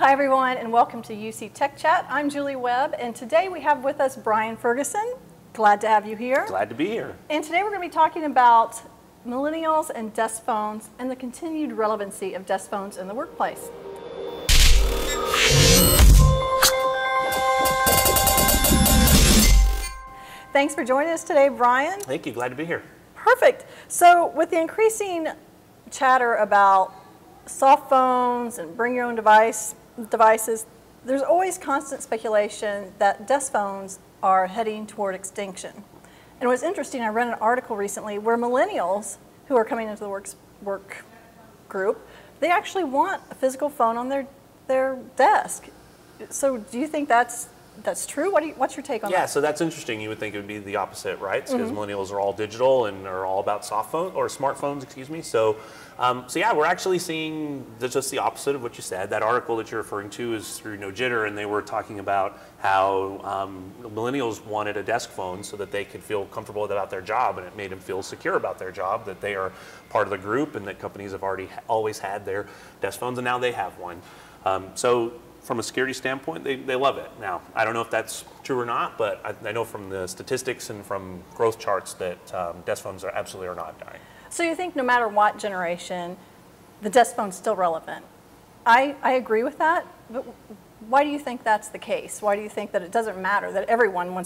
Hi everyone, and welcome to UC Tech Chat. I'm Julie Webb, and today we have with us Brian Ferguson. Glad to have you here. Glad to be here. And today we're going to be talking about millennials and desk phones and the continued relevancy of desk phones in the workplace. Thanks for joining us today, Brian. Thank you. Glad to be here. Perfect. So with the increasing chatter about soft phones and bring your own devices, there's always constant speculation that desk phones are heading toward extinction. And what's interesting, I read an article recently where millennials who are coming into the work group, they actually want a physical phone on their desk. So do you think that's true? What's your take on that? Yeah, so that's interesting. You would think it would be the opposite, right? Because millennials are all digital and are all about soft phone or smartphones, excuse me. So yeah, we're actually seeing just the opposite of what you said. That article that you're referring to is through No Jitter, and they were talking about how millennials wanted a desk phone so that they could feel comfortable about their job, and it made them feel secure about their job, that they are part of the group, and that companies have always had their desk phones, and now they have one. So from a security standpoint, they love it. Now, I don't know if that's true or not, but I know from the statistics and from growth charts that desk phones absolutely are not dying. So you think no matter what generation, the desk phone's still relevant? I agree with that, but why do you think that's the case? Why do you think that it doesn't matter, that everyone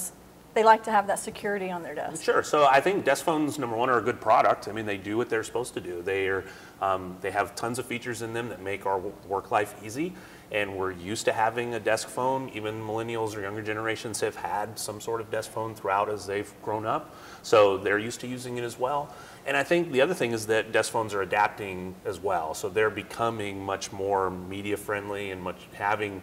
they like to have that security on their desk? Sure. So I think desk phones, number one, are a good product. I mean, they do what they're supposed to do. They have tons of features in them that make our work life easy, and we're used to having a desk phone. Even millennials or younger generations have had some sort of desk phone throughout as they've grown up, so they're used to using it as well. And I think the other thing is that desk phones are adapting as well, so they're becoming much more media friendly and having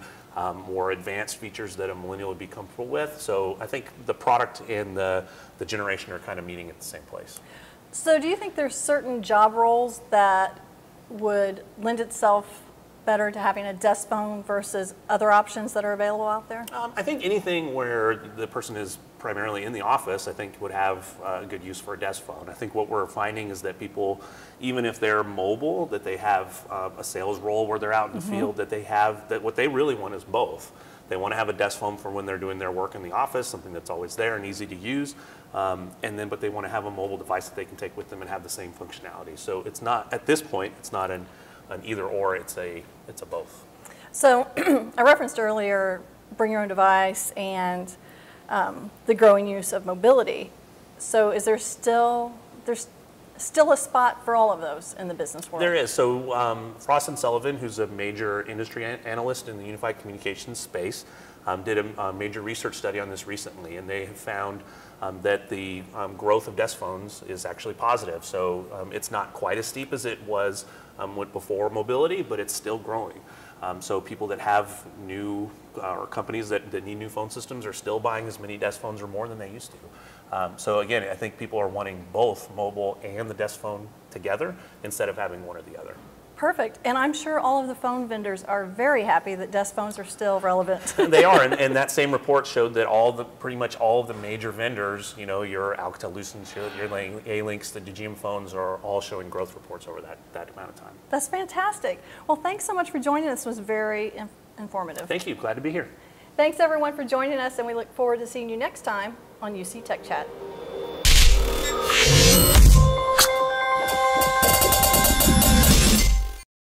more advanced features that a millennial would be comfortable with. So I think the product and the generation are kind of meeting at the same place. So do you think there's certain job roles that would lend itself better to having a desk phone versus other options that are available out there? I think anything where the person is primarily in the office, I think would have a good use for a desk phone. I think what we're finding is that people, even if they're mobile, that they have a sales role where they're out in the field, that what they really want is both. They want to have a desk phone for when they're doing their work in the office, something that's always there and easy to use, but they want to have a mobile device that they can take with them and have the same functionality. So it's not, at this point, it's not an either or, it's a both. So I referenced earlier bring your own device and the growing use of mobility. So is there's still a spot for all of those in the business world? There is. So Frost & Sullivan, who's a major industry analyst in the unified communications space, did a major research study on this recently, and they have found that the growth of desk phones is actually positive. So it's not quite as steep as it was before mobility, but it's still growing. So people that have new, or companies that need new phone systems are still buying as many desk phones or more than they used to. So again, I think people are wanting both mobile and the desk phone together instead of having one or the other. Perfect. And I'm sure all of the phone vendors are very happy that desk phones are still relevant. They are, and that same report showed that pretty much all of the major vendors, you know, your Alcatel-Lucent, your A-Links, the Digium phones are all showing growth reports over that amount of time. That's fantastic. Well, thanks so much for joining us. It was very informative. Thank you. Glad to be here. Thanks everyone for joining us, and we look forward to seeing you next time on UC Tech Chat.